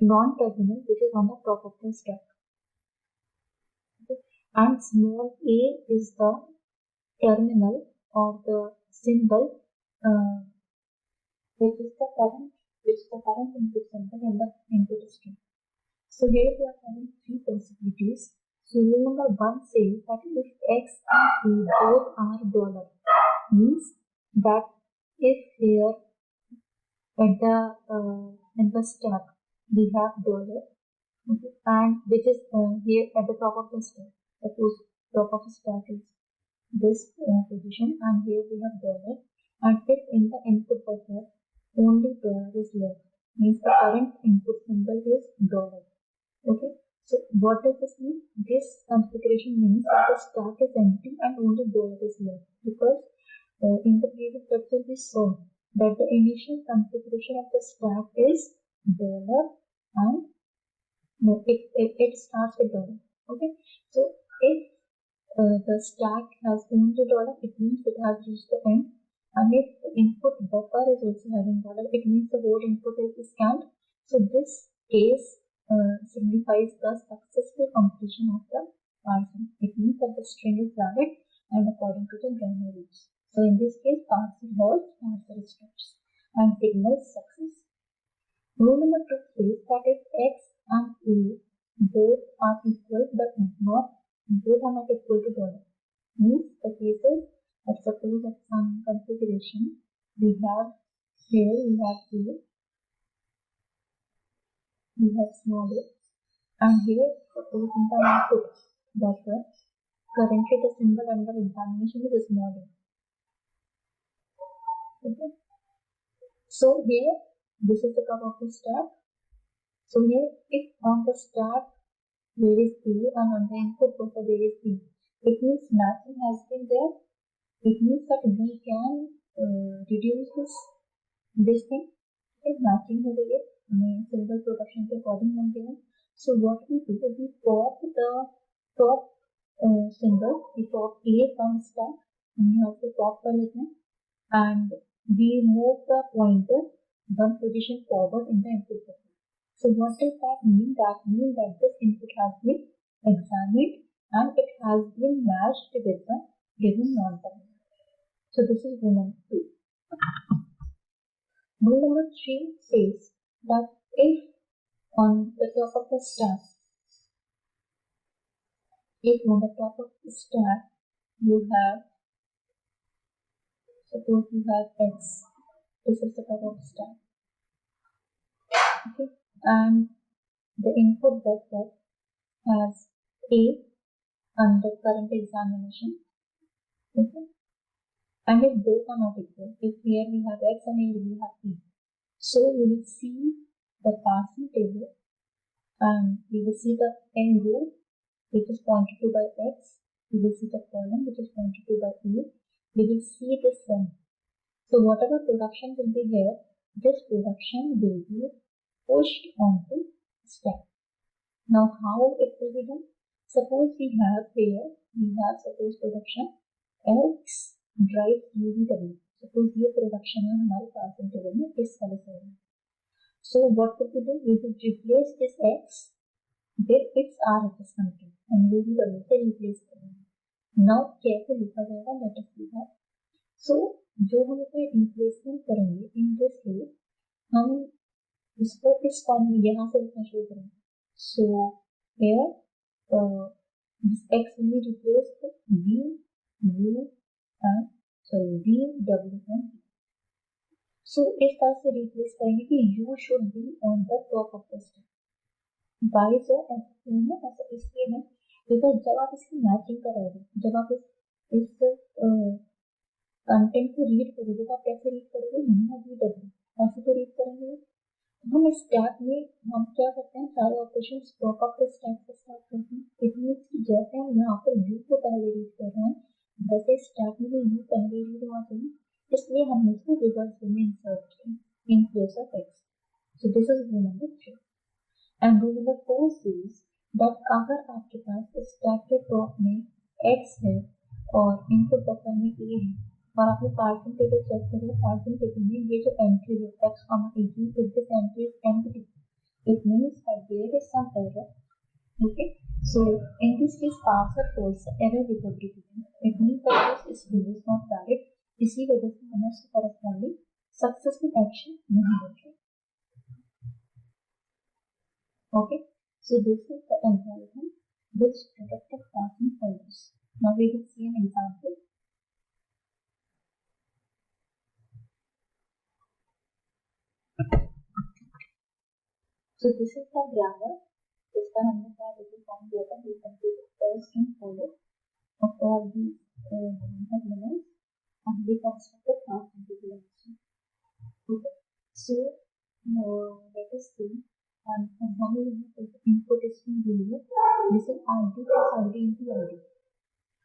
non-terminal which is on the top of the stack. Okay. And small a is the terminal or the symbol which is the current input symbol in the input string. So here we are having three possibilities. So rule number one says that if x and a both are dollar, means that if here at the in the stack we have dollar, okay, and which is here at the top of the stack. Suppose top of the stack is this position, and here we have dollar, and if in the input buffer only dollar is left, means the current input symbol is dollar. Okay, so what does this mean? This configuration means that the stack is empty and only dollar is left, because in the previous lecture we saw that the initial configuration of the stack is dollar, and no, it starts with dollar. Okay, so if the stack has only dollar, it means it has reached the end. And if the input buffer is also having dollar, it means the whole input is scanned. So this case signifies the successful completion of the parsing. It means that the string is valid and according to the grammar rules. So in this case, parser halts, parser stops, and signals success. Rule number two says that if x and a both are equal but both are not equal to dollar, means the cases that suppose at some configuration we have here we have small a, and here suppose in the input buffer currently the symbol under examination is small a. Okay. So here this is the top of the stack. So here if on the stack there is A and on the input buffer there is B, it means matching has been there. It means that we can reduce this thing. Okay, matching हो गई है, हमें symbol production के according बन गया है. So what we do is we pop the top symbol, we pop A from stack, हम यहाँ से pop कर लेते हैं, and we move the pointer one position forward in the input buffer. So what does that mean? That means that this input has been examined and it has been matched with the given non-terminal. So this is rule number two. Rule number three says that if on the top of the stack, you have, suppose you have x, this is the top of the stack. Okay, and the input buffer has A under current examination. Okay, and if both are not equal, if here we have x and here we have p, so we will see the parsing table and we will see the n row which is pointed to by x, we will see the column which is pointed to by a, we will see the sum. So whatever production will be here, this production will be pushed onto stack. Now how it will be done? Suppose we have here, suppose production x drive UVW. Suppose ये production है हमारे parsing table में इस वाले side में. So what will we do? We will replace this x with its RHS content and UVW से replace करेंगे. Now कैसे लिखा जाएगा? Let us see that. So जो हम इसे replacement करेंगे in this way, हम इसको इस फॉर्म में यहाँ से लिखना शुरू करेंगे. So here this x will be replaced with v, u and v, w and v. So इस तरह से replace करेंगे कि u should be on the top of the stack. Why so? ऐसा इसलिए है because जब आप इसकी मैचिंग कराओगे, जब आप इस कंटेंट को रीड करोगे तो आप कैसे रीड करोगे? v, w ऐसे तो रीड करेंगे. हम इस स्टैक में हम क्या करते हैं, सारे operation top of the stack से स्टार्ट करते हैं। इट मीन्स कि जैसे हम यहाँ पर यू को पहले रीड कर रहे हैं वैसे स्टैक में भी यू पहले रीड होना चाहिए, इसलिए हमने इसको रिवर्स वे में इंसर्ट किया in place of x. So this is rule number 3। And rule number 4 says that अगर आपके पास स्टैक के टॉप में एक्स है और इनपुट बफर में ए है और आपने पार्सिंग टेबल चेक करो, पार्सिंग टेबल में ये जो एंट्री है एक्स कॉमा ए की, if this entry is empty, it means that there is some error. Okay, so in this case parser falls error recovery begins. It means that this is not valid, इसी वजह से हमें उसके corresponding successful action नहीं मिलती। Okay, so this is the algorithm which detective parsing follows. Now we will see an example. So this is the grammar जिस पर हमने क्या फॉर्म दिया था, we completed first and follow of all these elements and we constructed path integration. Okay, so let us see and how we have input string value. This is id plus id into id.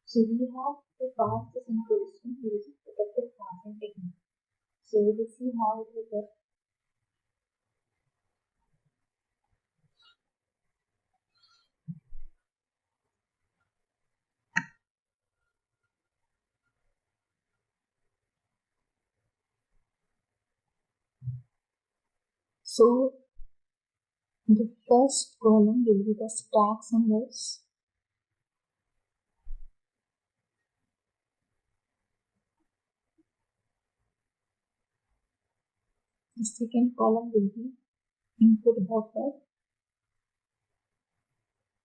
So we have to pass this input string using protected parsing technique. So we will see how it will work. So the first column will be the stack symbols. The second column will be input buffer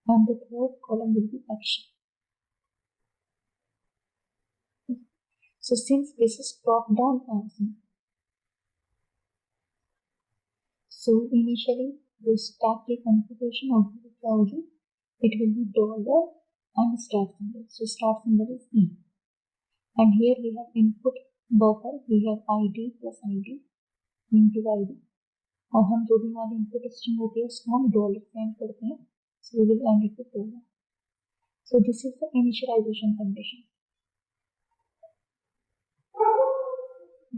and the third column will be action. So since this is top-down parsing, so initially the stack की computation output क्या होगी? It will be dollar and start symbol. So start symbol is E. And here we have input buffer, we have ID plus ID into ID. और हम जो भी हमारी input string होती है उसको हम dollar से end करते हैं. So we will end it with dollar. So this is the initialization condition.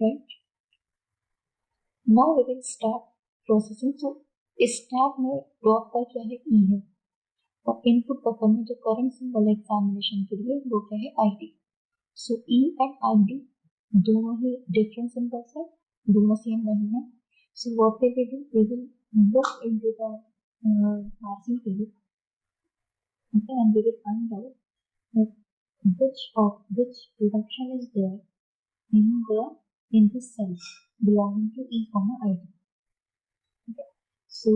Right? Now we will start processing. So stack में drop का क्या है? E है. और इनपुट बफर में जो करंट सिंबल है एग्जामिनेशन के लिए वो क्या है? ID. So E and ID दोनों ही डिफरेंट सिंबल्स है, दोनों सेम नहीं है. So what we will look into the parsing table, okay, and we will find out which reduction is there in this cell belonging to e comma id. Okay, so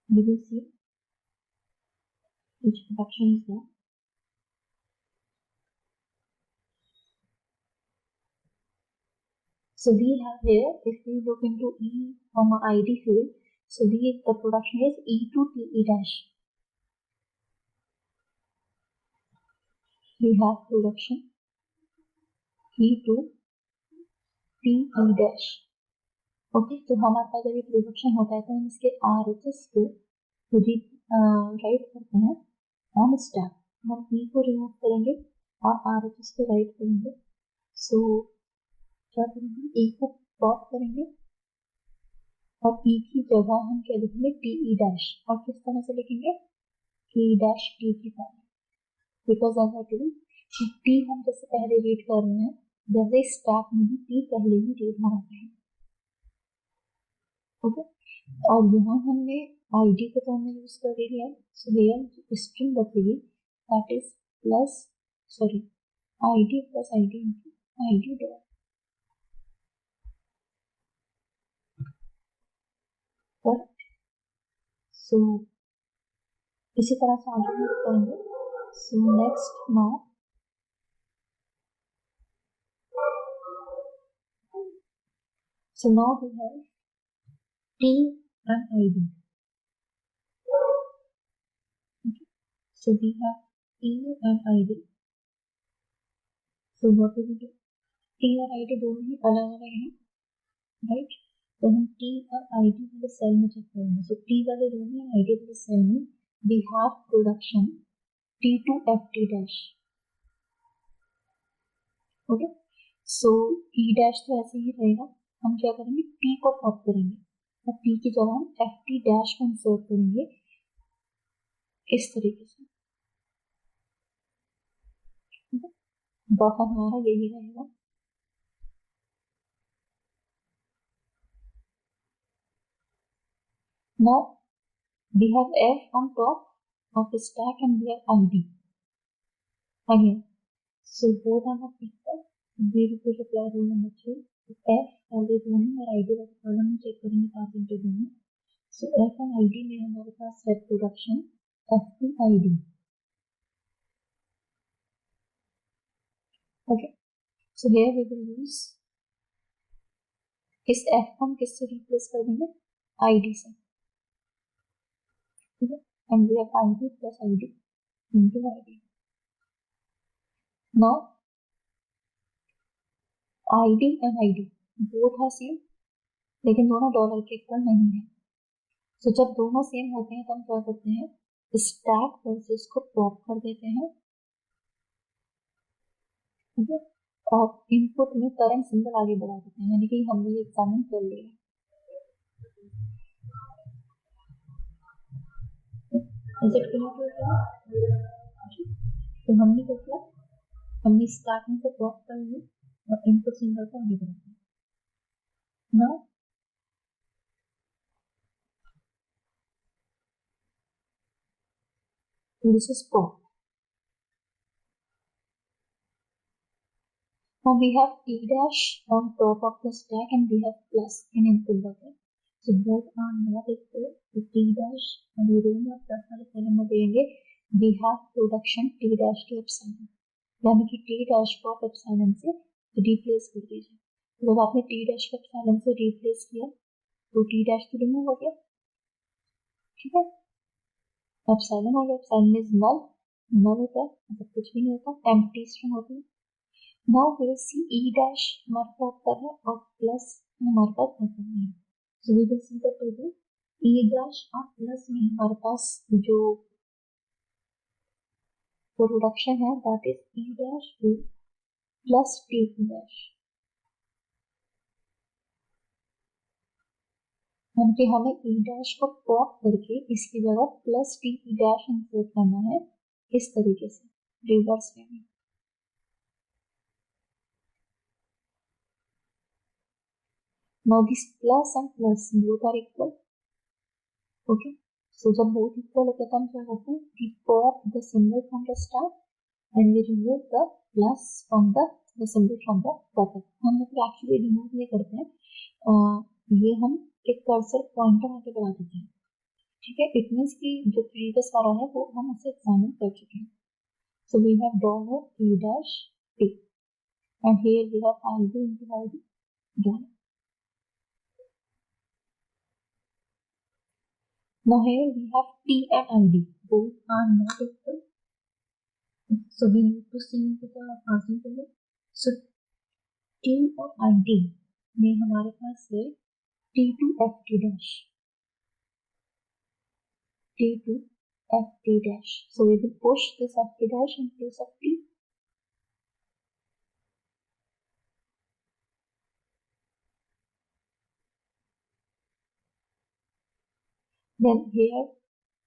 we will see which reduction is there. So we have here, if we look into E comma ID field, so the production is E to TE dash. We have production E to TE dash. Okay, तो हमारे पास जब ये production होता है तो हम इसके RHS को राइट करते हैं ऑन स्टैक. हम E को रिमूव करेंगे और RHS को राइट करेंगे. सो क्या करेंगे? E को ड्रॉप करेंगे और E की जगह हम क्या लिखेंगे? TE dash. और किस तरह से लिखेंगे? TE डैश T की तरह. Because as I told T हम जैसे पहले रीड कर रहे हैं वैसे स्टैक में भी T पहले ही रीड होना चाहिए. ओके, और यहाँ हमने ID को तो हमने यूज कर लिया. सो हियर स्ट्रिंग बचेगी that is plus ID plus ID into ID dot. Correct. So इसी तरह से आगे हम करेंगे. So next now we have T and ID. Okay. So we have T and ID. So what will we do? T और ID दोनों ही अलग अलग हैं. राइट। तो हम टी और आईडी वाले सेल में चेक करेंगे। सो टी वाले रो में, आईडी वाले सेल में we have production T to F T dash. Okay, so E dash तो ऐसे ही रहेगा। हम क्या करेंगे, टी को पॉप करेंगे और टी की जगह हम एफ टी डैश को इंसर्ट करेंगे इस तरीके से। बफर हमारा यही रहेगा। Now we have F on top of the stack and we have ID again. So both are not equal. We will apply rule number 3. F वाले दोनों और ID वाले कॉलम में चेक करेंगे पासिंग के दोनों। So F and ID में हमारे पास है production F to ID। Okay. So here we will use इस F को हम किससे रिप्लेस कर देंगे, ID से। ठीक है, and we have ID plus ID into ID। Now ID and ID both are same, लेकिन दोनों डॉलर के इक्वल नहीं है। तो जब दोनों सेम होते हैं तो हम क्या करते हैं, स्टैक वर्सेस को पॉप कर देते हैं। ठीक है, और इनपुट में करंट सिंबल आगे बढ़ा देते हैं, यानी कि हमने ये एग्जामिन कर लिया। तो हमने क्या किया, हमने स्टार्टिंग से पॉप कर लिया और इनपुट सिंबल को आगे बढ़ा दिया। Now this is pop. Now we have T dash on top of the stack and we have plus in input bucket. So both are not equal. So T dash and we room और plus वाले column में देंगे we have production T dash to epsilon, यानी कि T dash को आप epsilon से replace कर दीजिए। जब आपने T dash को epsilon से रिप्लेस किया तो T dash तो रिमूव हो गया। ठीक है, epsilon हो गया, epsilon इज नल, नल होता है मतलब कुछ भी नहीं होता, एम्प्टी स्ट्रिंग होती है। Now we will see E dash हमारे पास ऊपर है और प्लस हमारे पास ऊपर नहीं है। So we will see the table। E dash और प्लस में हमारे पास जो प्रोडक्शन है that is E dash to plus T dash, यानी कि हमें E dash को पॉप करके इसकी जगह प्लस T dash इंसर्ट करना है इस तरीके से रिवर्स में। Now this plus and plus both are equal। Okay, so जब both equal होते हैं तो हम क्या करते हैं, we pop the symbol from the start and we remove the plus from the symbol from the bucket। हम लोग एक्चुअली रिमूव नहीं करते हैं, ये हम एक कर्सर पॉइंटर आगे बढ़ा देते हैं। ठीक है, इट मीन्स कि जो प्रीवियस वाला है वो हम उसे एग्जामिन कर चुके हैं। So we have dollar E dash T and here we have ID into ID dollar. Now here we have T and ID, both are not equal, so we need to see into the parsing table। So T और ID में हमारे पास है T to F T dash, T to F T dash। So we will push this F T dash in place of T। Then here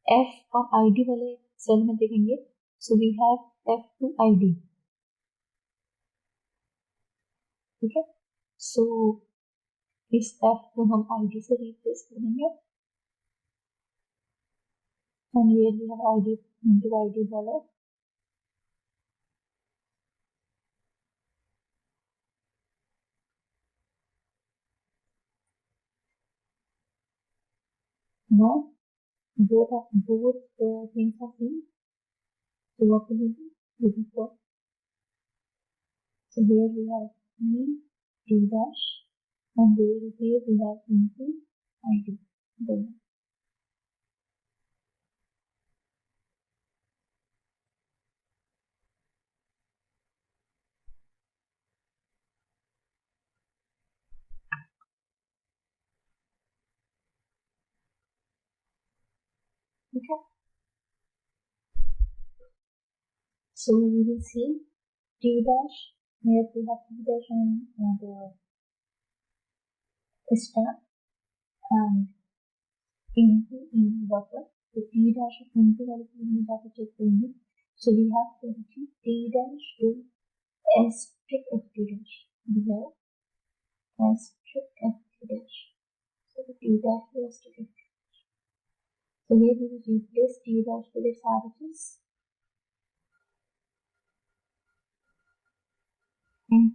F और ID वाले cell में देखेंगे, so we have F to ID। ठीक है, so इस F को हम ID से रिप्लेस कर देंगे and here we have ID into ID dollar. Now both things are same, so what will we do, we will put, so here we have E T dash and here we have into ID dollar. Okay. So we will see t dash. Here we have t dash and the star and into buffer. So t dash of into value we have to check into. So we have to achieve t dash to asterisk f t dash. We have asterisk f t dash. So the t dash to asterisk f. So here we will replace t dash with its RHS and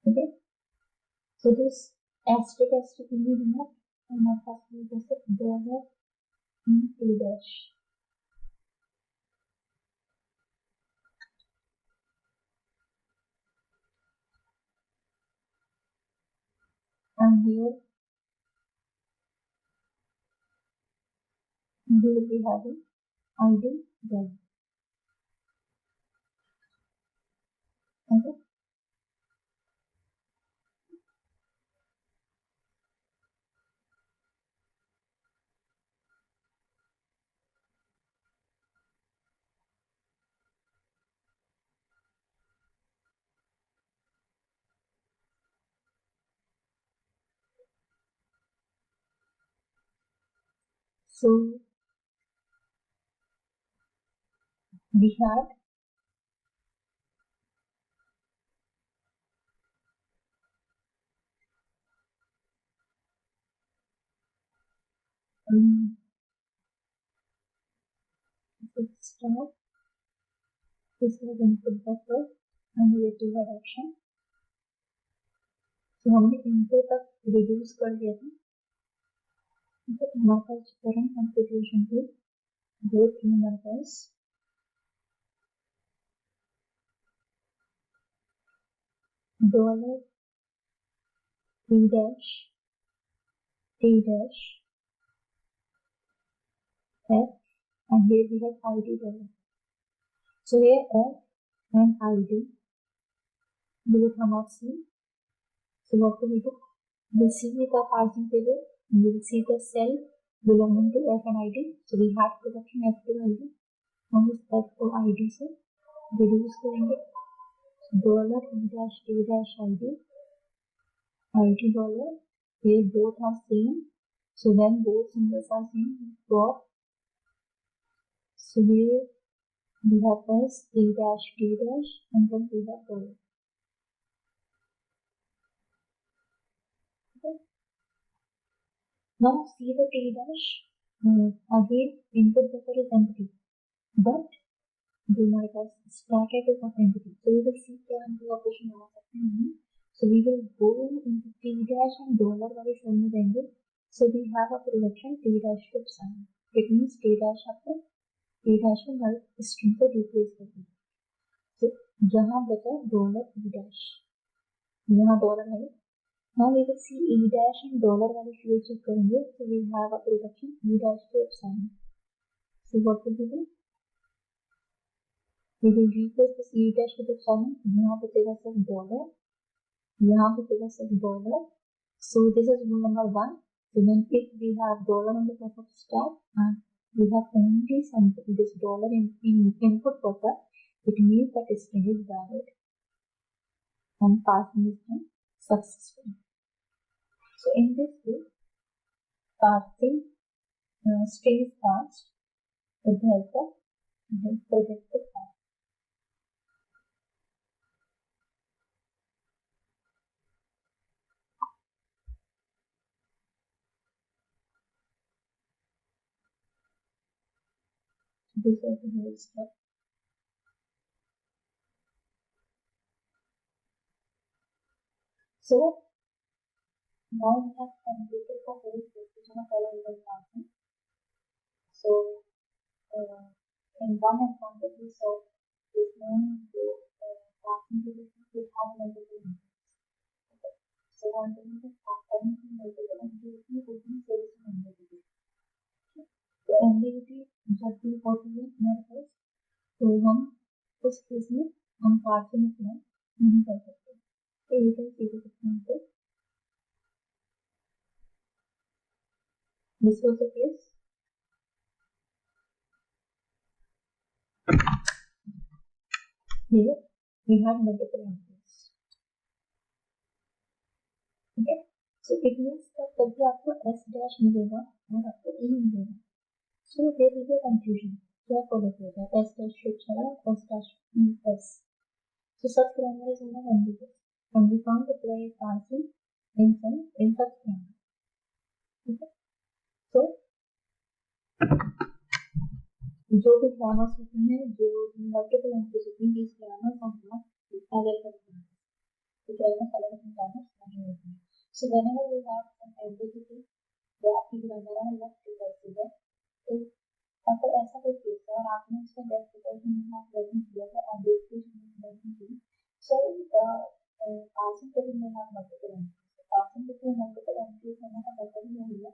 okay. So this asterisk will be removed and my first will just a dollar in t dash. And here we will be having ID dollar. Okay. So we had start, this was input buffer and relative direction. So हमने input तक reduce कर दिया था. तो हमारे पास current computation tool वो थी हमारे पास dollar t dash f and here we have id dollar. So here f and id will come out C. So what do? We'll see the parsing table. We'll see the cell belonging to f and id. So we have production f to id. हम इस f को id से reduce करेंगे. Dollar t dash id dollar. Here both are same. So when both symbols are same, for so here we have first t dash and then we have dollar. Okay. Now see the t dash. Again input buffer is empty, but जो हमारे पास stack है is not empty. So we will see क्या हम operation लगा सकते हैं. So we will go into t dash and dollar वाले cell में देंगे. So we have a production t dash to sign. It means t dash आपको t dash को null string पे replace कर देंगे. So जहाँ बचा dollar t dash, यहाँ dollar है. Now we will see e dash and dollar वाले field check करेंगे. So we have a production e dash to sign. So what will we do? We will replace this e dash with epsilon. यहाँ बचेगा सिर्फ dollar. यहाँ बचेगा सिर्फ dollar. So this is rule number 1. So then if we have dollar on the top of stack and we have only something this dollar in input buffer, it means that string is valid and parsing is done successfully. So in this way, parsing string is parsed with the help of the projected path. This is the whole step. So now we have completed the whole procedure of parallel parsing. So in one example we saw this known to passing to this with how multiple entries. Okay. So one thing is passing to multiple entries would be sales and ambiguity. तो ambiguity जब भी होती है हमारे पास तो हम उस case में हम पार्सिंग अप्लाई नहीं कर सकते. तो ये can see this example. This was the case. Here we have multiple entries. Okay. So it means that जब भी आपको S dash मिलेगा और आपको E मिलेगा, so there will be a confusion. क्या follow करेगा? S dash should चला, S dash E S. So such grammar is not ambiguous, and we can't apply parsing in such grammar. Okay. So जो भी grammars होते हैं, जो multiple entries होती हैं, these grammars are not अलग-अलग grammars. तो grammars अलग-अलग grammars नहीं होती हैं. So whenever you have an ambiguity, जो आपकी grammar है left recursive है, तो अगर ऐसा कोई केस है और आपने उसका left recursive में वर्किंग किया है ambiguity में वर्किंग की, so parsing के लिए आप multiple entries. Parsing के लिए multiple entries होने का मतलब ये हुआ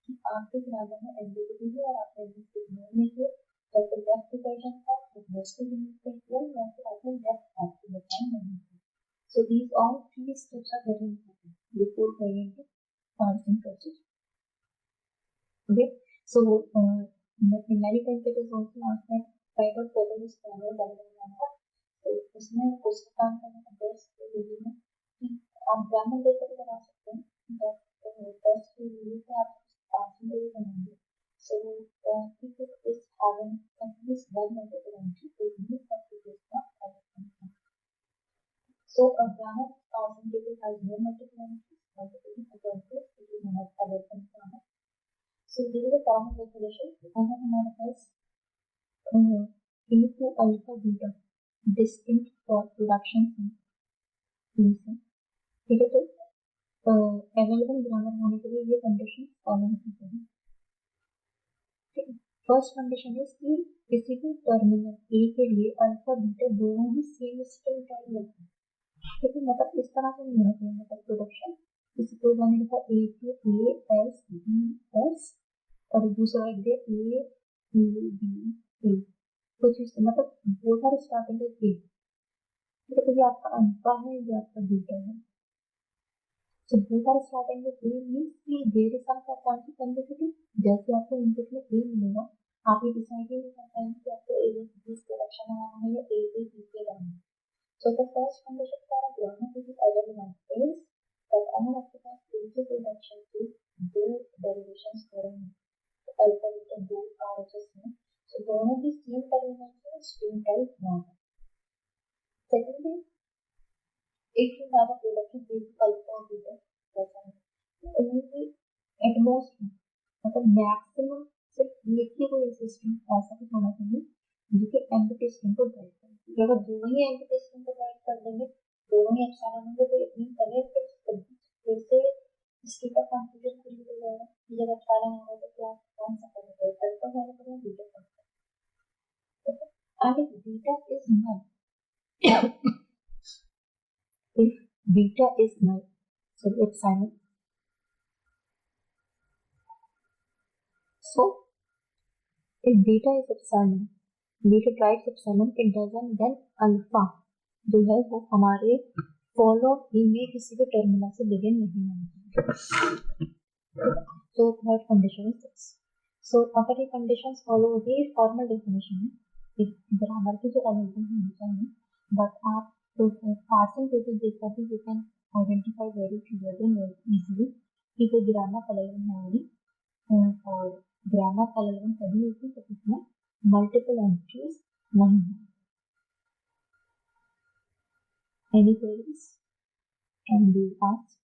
कि आपके grammar में ambiguity है और आपने ambiguity नहीं किया. तो left recursion था, तो mostly use किया या फिर आपने left parsing बताया नहीं किया. So these all three steps are very important before going into parsing process. Okay. So many times it is also asked that write out whether this grammar diagram or not. तो उसमें उसका काम करने का best video में कि आप grammar लेकर बना सकते हैं, बट बेस्ट वीडियो से आप पार्सिंग भी बनाएंगे. So if it is having at least one multiple entry, it means that it is not correct. So a grammar parsing table has no multiple entries, multiple entries, it is not other than grammar. So this is a common definition. अगर हमारे पास A to alpha beta distinct for production है, ठीक है. तो available grammar होने के लिए ये कंडीशन फॉलो होनी चाहिए. ठीक है. फर्स्ट कंडीशन है कि किसी भी टर्मिनल ए के लिए अल्फा बीटा दोनों ही सेम स्ट्रिंग टाइप लगते हैं. ठीक है. मतलब इस तरह से नहीं होना चाहिए. मतलब प्रोडक्शन किसी को मैंने लिखा A to A S B S और दूसरा लिख दिया ए बी ए, कुछ इस मतलब बोथ आर स्टार्टिंग विद ए. ठीक है. तो ये आपका अल्फा है, ये आपका बीटा है. So both are starting with A means कि there is some quantity ambiguity. जैसे आपको इनपुट में A मिलेगा, आप ये डिसाइड नहीं कर पाएंगे कि आपको A B प्रोडक्शन लगाना है या A B पे लगाना है. So the first condition for a grammar is available is that अगर आपके पास A की प्रोडक्शन की दो डेरिवेशंस हो रहे हैं, तो अल्फा बीटा दो RHS में, so दोनों की सेम टर्मिनल से स्ट्रिंग टाइप ना हो. Secondly, if you have a production with alpha or beta, only at most मतलब मैक्सिमम सिर्फ एक ही कोई स्ट्रिंग ऐसा कुछ होना चाहिए जो कि एम्प्टी स्ट्रिंग को गाइड करे. अगर दोनों ही एम्प्टी स्ट्रिंग को गाइड कर देंगे, दोनों ही एप्सिलॉन होंगे, तो इट मींस अगर फिर से इसकी का कंफ्यूजन क्रिएट हो जाएगा कि जब एप्सिलॉन होगा तो क्या कौन सा करेगा, अल्फा करेगा या बीटा करेगा. And if beta is null, if beta is null, so epsilon. So if beta is epsilon, beta drives epsilon, it doesn't then alpha जो है वो हमारे फॉलो ई में किसी के टर्मिनल से बिगिन नहीं होंगे. तो थर्ड कंडीशन इज दिस. सो अगर ये कंडीशंस फॉलो होती है, फॉर्मल डेफिनेशन है ग्रामर की जो अवेलेबल होनी चाहिए, बट आप तो पार्सिंग टेबल देखकर भी you can identify very clearly very easily कि कोई ग्रामर अवेलेबल है होगी. और ग्रामर अवेलेबल तभी होती है जब इसमें मल्टीपल एंट्रीज नहीं है. Any queries can be asked.